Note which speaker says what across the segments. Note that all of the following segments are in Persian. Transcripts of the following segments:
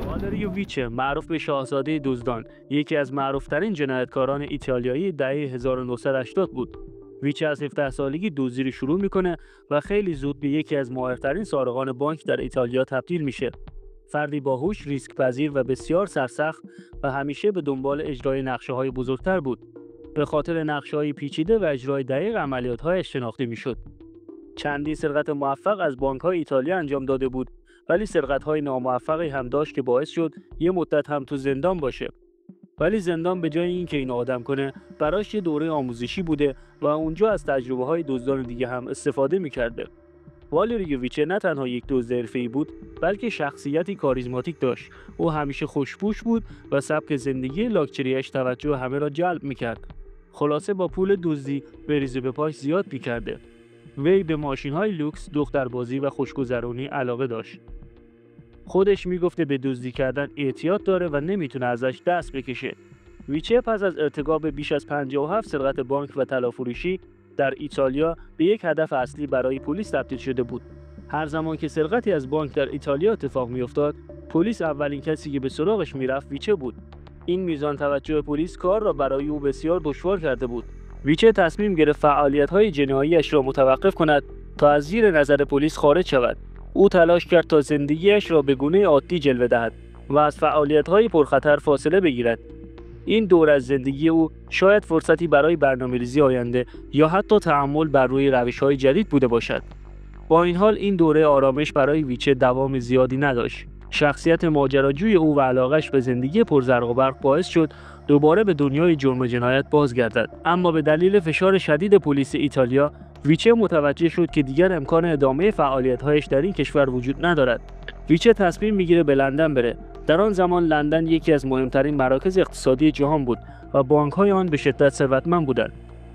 Speaker 1: والری ویچه معروف به شاهزاده دزدان یکی از معروفترین جنایتکاران ایتالیایی دهه 1980 بود. ویچه از 17 سالگی دزدی رو شروع میکنه و خیلی زود به یکی از ماهرترین سارقان بانک در ایتالیا تبدیل میشه. فردی باهوش، ریسک پذیر و بسیار سرسخت و همیشه به دنبال اجرای نقشه‌های بزرگتر بود. به خاطر نقشه‌های پیچیده و اجرای دقیق عملیات‌هایش شناخته میشد. چندین سرقت موفق از بانک‌های ایتالیا انجام داده بود، ولی سرقت‌های ناموفقی هم داشت که باعث شد یه مدت هم تو زندان باشه. ولی زندان به جای اینکه اینو آدم کنه، براش یه دوره آموزشی بوده و اونجا از تجربه‌های دزدان دیگه هم استفاده می‌کرده. والری ویچه نه تنها یک دزد حرفه‌ای بود، بلکه شخصیتی کاریزماتیک داشت. او همیشه خوش‌پوش بود و سبک زندگی لاکچری‌اش توجه همه را جلب می‌کرد. خلاصه با پول دزدی بریز به پاش زیاد می‌کرده. وی به ماشین‌های لوکس، دختربازی و خوشگذرانی علاقه داشت. خودش میگفته به دزدی کردن اعتیاد داره و نمیتونه ازش دست بکشه. ویچه پس از ارتکاب بیش از 57 سرقت بانک و طلافروشی در ایتالیا به یک هدف اصلی برای پلیس تبدیل شده بود. هر زمان که سرقتی از بانک در ایتالیا اتفاق میافتاد، پلیس اولین کسی که به سراغش میرفت ویچه بود. این میزان توجه پلیس کار را برای او بسیار دشوار کرده بود. ویچه تصمیم گرفت فعالیت‌های جنایی‌اش را متوقف کند تا از زیر نظر پلیس خارج شود. او تلاش کرد تا زندگیش را به گونه عادی جلوه دهد و از فعالیت‌های پرخطر فاصله بگیرد. این دور از زندگی او شاید فرصتی برای برنامه‌ریزی آینده یا حتی تأمل بر روی روش‌های جدید بوده باشد. با این حال این دوره آرامش برای ویچه دوام زیادی نداشت. شخصیت ماجراجوی او و علاقش به زندگی پرزرق و برق باعث شد دوباره به دنیای جرم و جنایت بازگردد. اما به دلیل فشار شدید پلیس ایتالیا، ویچه متوجه شد که دیگر امکان ادامه فعالیت‌هایش در این کشور وجود ندارد. ویچه تصمیم میگیره به لندن بره. در آن زمان لندن یکی از مهمترین مراکز اقتصادی جهان بود و بانک‌های آن به شدت ثروتمند بودند.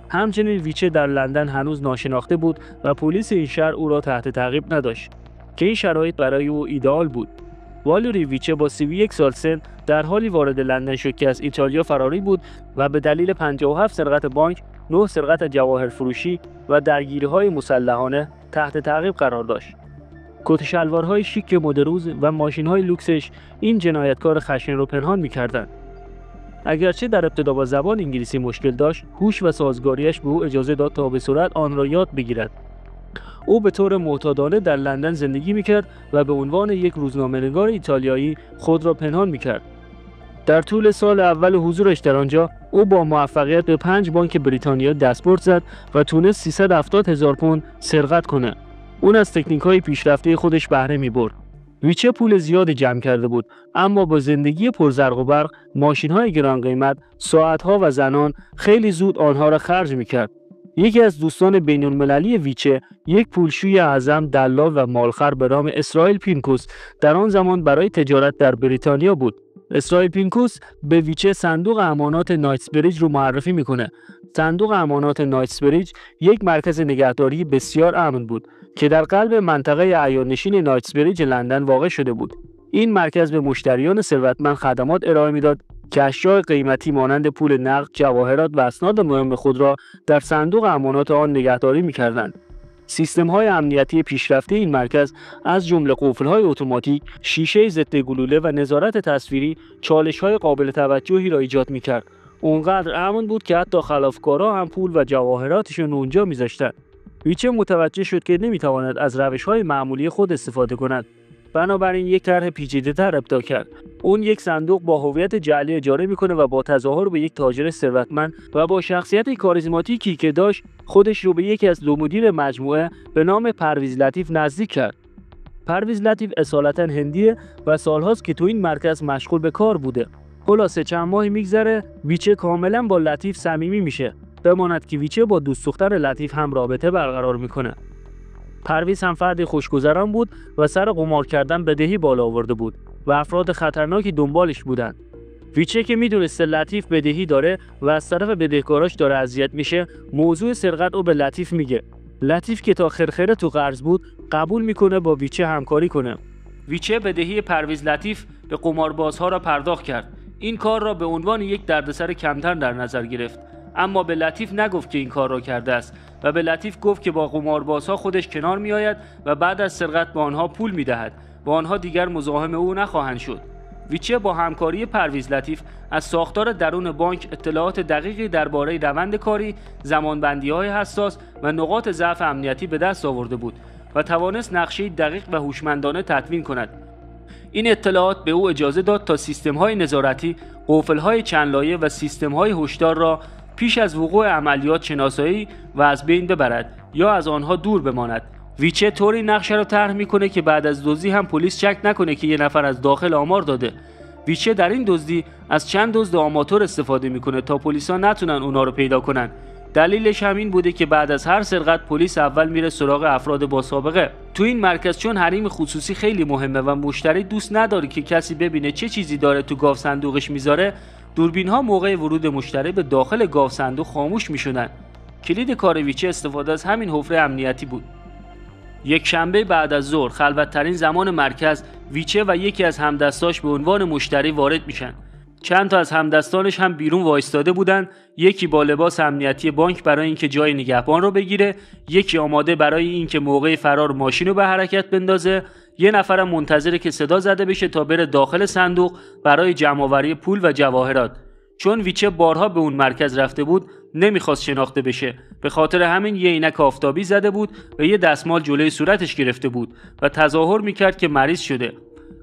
Speaker 1: همچنین ویچه در لندن هنوز ناشناخته بود و پلیس این شهر او را تحت تعقیب نداشت که این شرایط برای او ایدئال بود. والری ویچه با 31 سال سن در حالی وارد لندن شد که از ایتالیا فراری بود و به دلیل 57 سرقت بانک، 9 سرقت جواهر فروشی و درگیری‌های مسلحانه تحت تعقیب قرار داشت. کت و شلوارهای شیک مدروز و ماشین‌های لوکسش این جنایتکار خشن رو پنهان می‌کردند. اگرچه در ابتدا با زبان انگلیسی مشکل داشت، هوش و سازگاریش به او اجازه داد تا به سرعت آن را یاد بگیرد. او به طور معتادانه در لندن زندگی می‌کرد و به عنوان یک روزنامه‌نگار ایتالیایی خود را پنهان می‌کرد. در طول سال اول حضورش در آنجا، او با موفقیت به 5 بانک بریتانیا دستبرد زد و تونست 370,000 پوند سرقت کنه. اون از تکنیک‌های پیشرفته خودش بهره می‌برد. ویچه پول زیادی جمع کرده بود، اما با زندگی پرزرق و برق، ماشین‌های گران قیمت، ساعت‌ها و زنان، خیلی زود آنها را خرج می‌کرد. یکی از دوستان بین‌المللی ویچه، یک پولشوی اعظم، دلال و مالخر به نام اسرائیل پینکوس، در آن زمان برای تجارت در بریتانیا بود. اسرائیل پینکوس به ویچه صندوق امانات نایتسبریج رو معرفی میکنه. صندوق امانات نایتسبریج یک مرکز نگهداری بسیار امن بود که در قلب منطقه عیارنشین نایتسبریج لندن واقع شده بود. این مرکز به مشتریان ثروتمند خدمات ارائه میداد که اشیاء قیمتی مانند پول نقد، جواهرات و اسناد مهم خود را در صندوق امانات آن نگهداری می‌کردند. سیستم‌های امنیتی پیشرفته این مرکز از جمله قفل‌های اتوماتیک، شیشه ضد گلوله و نظارت تصویری چالش‌های قابل توجهی را ایجاد می‌کرد. اونقدر امن بود که حتی خلافکارا هم پول و جواهراتشون اونجا می‌ذاشتند. ویچه متوجه شد که نمی‌تواند از روش‌های معمولی خود استفاده کند. بنابراین یک طرح پیچیده‌تر ابداع کرد. اون یک صندوق با هویت جعلی اجاره میکنه و با تظاهر به یک تاجر ثروتمند و با شخصیت کاریزماتیکی که داشت، خودش رو به یکی از دو مدیر مجموعه به نام پرویز لطیف نزدیک کرد. پرویز لطیف اصالتا هندیه و سالهاست که تو این مرکز مشغول به کار بوده. خلاصه چند ماهی میگذره، ویچه کاملا با لطیف صمیمی میشه. بماند که ویچه با دوست دختر لطیف هم رابطه برقرار میکنه. پرویز هم فردی خوشگذران بود و سر قمار کردن بدهی بالا آورده بود و افراد خطرناکی دنبالش بودند. ویچه که میدونست لطیف بدهی داره و از طرف بدهکاراش داره اذیت میشه، موضوع سرقت رو به لطیف میگه. لطیف که تا خرخره تو قرض بود، قبول میکنه با ویچه همکاری کنه. ویچه بدهی پرویز لطیف به قماربازها را پرداخت کرد. این کار را به عنوان یک دردسر کمتر در نظر گرفت. اما به لطیف نگفت که این کار را کرده است و به لطیف گفت که با قماربازها خودش کنار میآید و بعد از سرقت به آنها پول میدهد و آنها دیگر مزاحم او نخواهند شد. ویچه با همکاری پرویز لطیف از ساختار درون بانک اطلاعات دقیقی درباره روند کاری، زمانبندی‌های حساس و نقاط ضعف امنیتی به دست آورده بود و توانست نقشه دقیق و هوشمندانه تدوین کند. این اطلاعات به او اجازه داد تا سیستم‌های نظارتی، قفل‌های چند لایه و سیستم‌های هشدار را پیش از وقوع عملیات شناسایی و از بین ببرد یا از آنها دور بماند. ویچه طوری نقشه را طرح میکنه که بعد از دزدی هم پلیس شک نکنه که یه نفر از داخل آمار داده. ویچه در این دزدی از چند دزد آماتور استفاده میکنه تا پلیسا نتونن اونا رو پیدا کنن. دلیلش همین بوده که بعد از هر سرقت پلیس اول میره سراغ افراد با سابقه. تو این مرکز چون حریم خصوصی خیلی مهمه و مشتری دوست نداره که کسی ببینه چه چیزی داره تو گاو صندوقش میذاره، دوربین‌ها موقع ورود مشتری به داخل گاو صندوق خاموش میشدن. کلید کار ویچه استفاده از همین حفره امنیتی بود. یک شنبه بعد از ظهر، خلوت‌ترین زمان مرکز، ویچه و یکی از همدستاش به عنوان مشتری وارد میشن. چند تا از همدستانش هم بیرون وایستاده بودن، یکی با لباس امنیتی بانک برای اینکه جای نگهبان رو بگیره، یکی آماده برای اینکه موقع فرار ماشین رو به حرکت بندازه، یه نفرم منتظره که صدا زده بشه تا بره داخل صندوق برای جمع‌آوری پول و جواهرات. چون ویچه بارها به اون مرکز رفته بود، نمیخواست شناخته بشه. به خاطر همین یه عینک آفتابی زده بود و یه دستمال جلوی صورتش گرفته بود و تظاهر میکرد که مریض شده.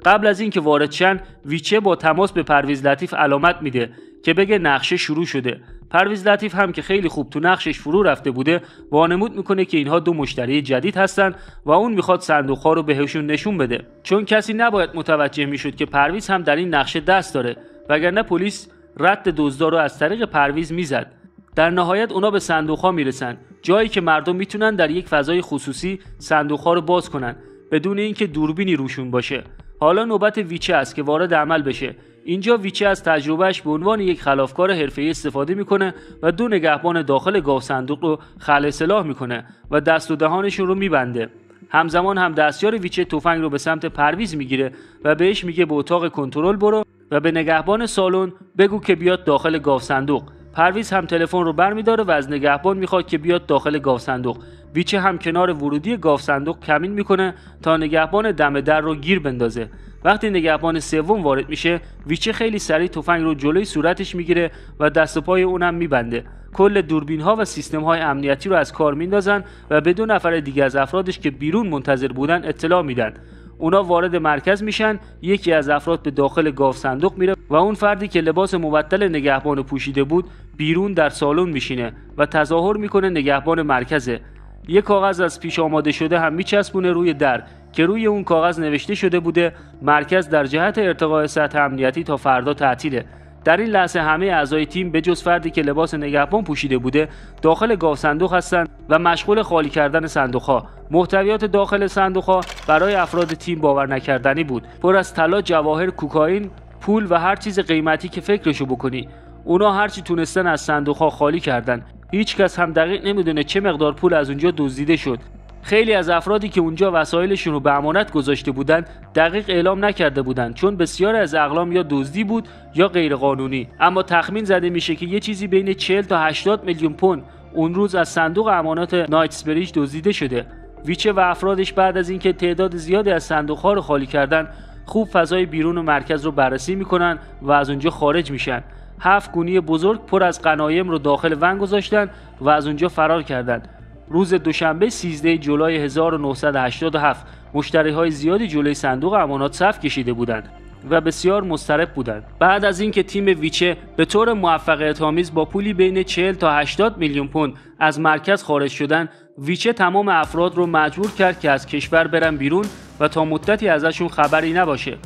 Speaker 1: قبل از اینکه وارد شن، ویچه با تماس به پرویز لطیف علامت میده که بگه نقشه شروع شده. پرویز لطیف هم که خیلی خوب تو نقشش فرو رفته بوده، وانمود میکنه که اینها دو مشتری جدید هستن و اون میخواد صندوق‌ها رو بهشون نشون بده. چون کسی نباید متوجه میشد که پرویز هم در این نقشه دست داره، وگرنه پلیس رد دزدا رو از طریق پرویز میزد. در نهایت اونا به صندوق‌ها میرسن، جایی که مردم میتونن در یک فضای خصوصی صندوق‌ها رو باز کنن بدون اینکه دوربینی روشون باشه. حالا نوبت ویچه است که وارد عمل بشه. اینجا ویچه از تجربهش به عنوان یک خلافکار حرفه‌ای استفاده میکنه و دو نگهبان داخل گاو صندوق رو خلع سلاح میکنه و دست و دهانشون رو میبنده. همزمان هم دستیار ویچه تفنگ رو به سمت پرویز میگیره و بهش میگه به اتاق کنترل برو و به نگهبان سالن بگو که بیاد داخل گاو صندوق. پرویز هم تلفن رو برمیداره و از نگهبان میخواد که بیاد داخل گاو صندوق. ویچه هم کنار ورودی گاو صندوق کمین میکنه تا نگهبان دم در رو گیر بندازه. وقتی نگهبان سوم وارد میشه، ویچه خیلی سریع تفنگ رو جلوی صورتش میگیره و دست و پای اونم میبنده. کل دوربین ها و سیستم های امنیتی رو از کار میندازن و به دو نفر دیگه از افرادش که بیرون منتظر بودن اطلاع میدن. اونا وارد مرکز میشن، یکی از افراد به داخل گاو صندوق میره و اون فردی که لباس مبدل نگهبان پوشیده بود بیرون در سالن میشینه و تظاهر میکنه نگهبان مرکزه. یک کاغذ از پیش آماده شده هم میچسبونه روی در که روی اون کاغذ نوشته شده بوده مرکز در جهت ارتقاء سطح امنیتی تا فردا تعطیله. در این لحظه همه اعضای تیم به جز فردی که لباس نگهبان پوشیده بوده داخل گاو صندوق هستن و مشغول خالی کردن صندوق‌ها. محتویات داخل صندوق‌ها برای افراد تیم باور نکردنی بود. پر از طلا، جواهر، کوکائین، پول و هر چیز قیمتی که فکرشو بکنی. اونا هر چی تونستن از صندوق‌ها خالی کردن. هیچ کس هم دقیق نمیدونه چه مقدار پول از اونجا دزدیده شد. خیلی از افرادی که اونجا وسایلشون رو به امانت گذاشته بودن دقیق اعلام نکرده بودن، چون بسیار از اقلام یا دزدی بود یا غیر قانونی. اما تخمین زده میشه که یه چیزی بین 40 تا 80 میلیون پوند اون روز از صندوق امانات نایتسبریج دزدیده شده. ویچه و افرادش بعد از اینکه تعداد زیادی از صندوق‌ها رو خالی کردن، خوب فضای بیرون مرکز رو بررسی میکنن و از اونجا خارج میشن. 7 گونی بزرگ پر از غنایم رو داخل ون گذاشتن و از اونجا فرار کردند. روز دوشنبه 13 جولای 1987 مشتری‌های زیادی جلوی صندوق امانات صف کشیده بودند و بسیار مضطرب بودند. بعد از اینکه تیم ویچه به طور موفقیت‌آمیز با پولی بین 40 تا 80 میلیون پوند از مرکز خارج شدند، ویچه تمام افراد رو مجبور کرد که از کشور برن بیرون و تا مدتی ازشون خبری نباشه.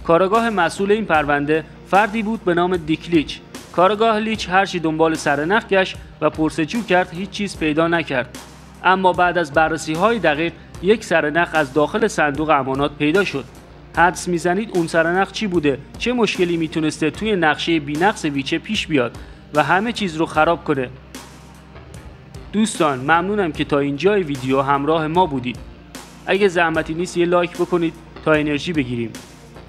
Speaker 1: کارآگاه مسئول این پرونده فردی بود به نام دیک لیچ. کارآگاه لیچ هرچی دنبال سرنخ گشت و پرسجو کرد، هیچ چیز پیدا نکرد. اما بعد از بررسی‌های دقیق یک سرنخ از داخل صندوق امانات پیدا شد. حدس میزنید اون سرنخ چی بوده؟ چه مشکلی میتونسته توی نقشه بی‌نقص ویچه پیش بیاد و همه چیز رو خراب کنه؟ دوستان ممنونم که تا اینجای ویدیو همراه ما بودید. اگه زحمتی نیست یه لایک بکنید تا انرژی بگیریم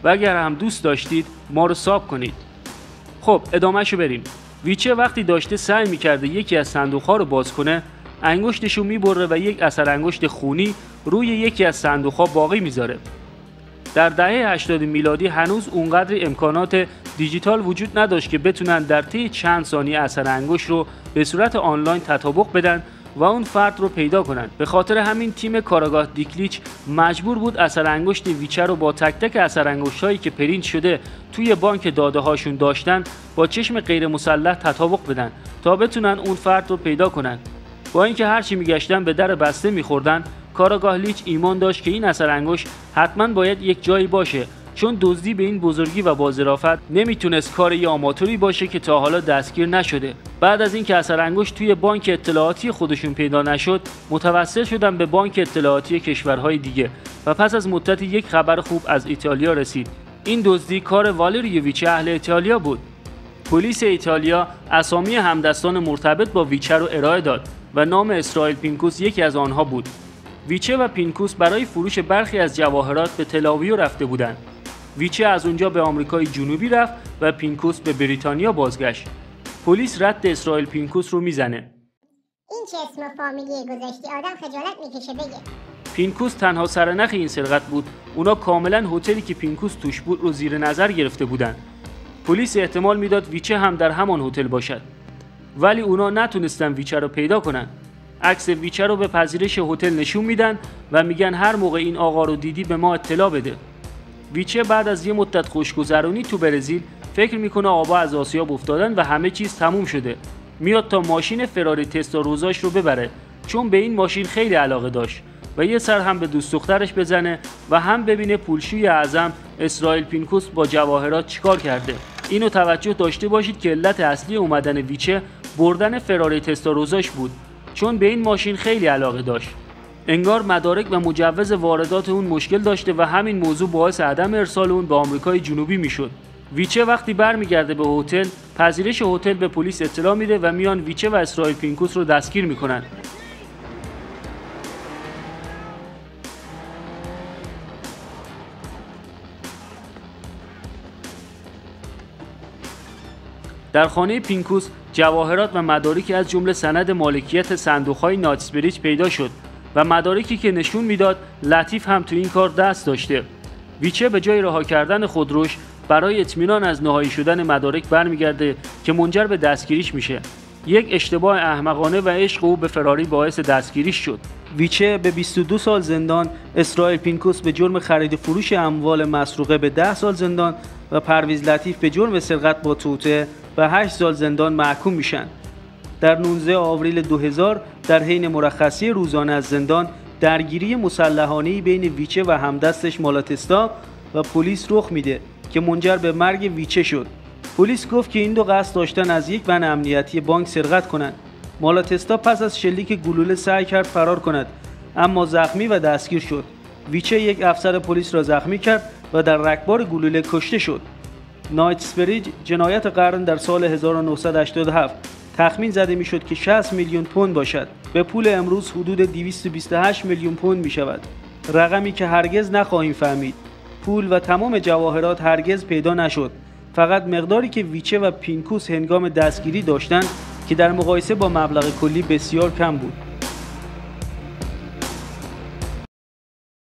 Speaker 1: و اگر هم دوست داشتید ما رو ساب کنید. خب ادامه‌شو بریم. ویچه وقتی داشته سعی می‌کرده یکی از صندوق‌ها رو باز کنه، انگشتش رو می‌بره و یک اثر انگشت خونی روی یکی از صندوق‌ها باقی می‌ذاره. در دهه 80 میلادی هنوز اونقدر امکانات دیجیتال وجود نداشت که بتونن در طی چند ثانیه اثر انگشت رو به صورت آنلاین تطابق بدن و اون فرد رو پیدا کنن. به خاطر همین تیم کاراگاه دیکلیچ مجبور بود اثر انگشت ویچه رو با تک تک اثر انگشت‌هایی که پرینت شده توی بانک داده هاشون داشتن با چشم غیر مسلح تطابق بدن تا بتونن اون فرد رو پیدا کنن. با اینکه هرچی میگشتن به در بسته میخوردن، کاراگاه لیچ ایمان داشت که این اثر انگشت حتما باید یک جایی باشه، چون دزدی به این بزرگی و با ظرافت نمیتونست کار یه آماتوری باشه که تا حالا دستگیر نشده. بعد از اینکه اثر انگشت توی بانک اطلاعاتی خودشون پیدا نشد، متوسل شدن به بانک اطلاعاتی کشورهای دیگه و پس از مدتی یک خبر خوب از ایتالیا رسید. این دزدی کار والریو ویچه اهل ایتالیا بود. پلیس ایتالیا اسامی همدستان مرتبط با ویچه رو ارائه داد و نام اسرائیل پینکوس یکی از آنها بود. ویچه و پینکوس برای فروش برخی از جواهرات به تلاویو رفته بودند. ویچه از اونجا به آمریکای جنوبی رفت و پینکوس به بریتانیا بازگشت. پلیس رد اسرائیل پینکوس رو میزنه.
Speaker 2: این چه اسم فامیلی گذاشتی؟ آدم خجالت میکشه بگه.
Speaker 1: پینکوس تنها سرنخ این سرقت بود. اونا کاملا هتلی که پینکوس توش بود رو زیر نظر گرفته بودن. پلیس احتمال میداد ویچه هم در همان هتل باشد. ولی اونا نتونستن ویچه رو پیدا کنن. عکس ویچه رو به پذیرش هتل نشون میدن و میگن هر موقع این آقا رو دیدی به ما اطلاع بده. ویچه بعد از یه مدت خوشگذرونی تو برزیل فکر میکنه آبا از آسیاب افتادن و همه چیز تموم شده. میاد تا ماشین فراری تستاروزاش رو ببره، چون به این ماشین خیلی علاقه داشت و یه سر هم به دوست دخترش بزنه و هم ببینه پولشوی اعظم اسرائیل پینکوس با جواهرات چیکار کرده. اینو توجه داشته باشید که علت اصلی اومدن ویچه بردن فراری تستاروزاش بود، چون به این ماشین خیلی علاقه داشت. انگار مدارک و مجوز واردات اون مشکل داشته و همین موضوع باعث عدم ارسال اون به آمریکای جنوبی میشد. ویچه وقتی برمیگرده به هتل، پذیرش هتل به پلیس اطلاع میده و میان ویچه و اسرائیل پینکوس رو دستگیر میکنن. در خانه پینکوس جواهرات و مدارکی از جمله سند مالکیت صندوق‌های نایتسبریج پیدا شد و مدارکی که نشون میداد لطیف هم تو این کار دست داشته. ویچه به جای رها کردن خودروش برای اطمینان از نهایی شدن مدارک برمیگرده که منجر به دستگیریش میشه. یک اشتباه احمقانه و عشق او به فراری باعث دستگیریش شد. ویچه به 22 سال زندان، اسرائیل پینکوس به جرم خرید و فروش اموال مسروقه به 10 سال زندان و پرویز لطیف به جرم سرقت با توطئه و 8 سال زندان محکوم میشن. در 19 آوریل 2000 در حین مرخصی روزانه از زندان، درگیری مسلحانه‌ای بین ویچه و همدستش مالاتستا و پلیس رخ میده که منجر به مرگ ویچه شد. پلیس گفت که این دو قصد داشتن از یک بن امنیتی بانک سرقت کنند. مالاتستا پس از شلیک گلوله سعی کرد فرار کند، اما زخمی و دستگیر شد. ویچه یک افسر پلیس را زخمی کرد و در رگبار گلوله کشته شد. نایتسبریج جنایت قرن در سال 1987 تخمین زده میشد که 60 میلیون پوند باشد. به پول امروز حدود 228 میلیون پوند می شود. رقمی که هرگز نخواهیم فهمید. پول و تمام جواهرات هرگز پیدا نشد. فقط مقداری که ویچه و پینکوس هنگام دستگیری داشتند که در مقایسه با مبلغ کلی بسیار کم بود.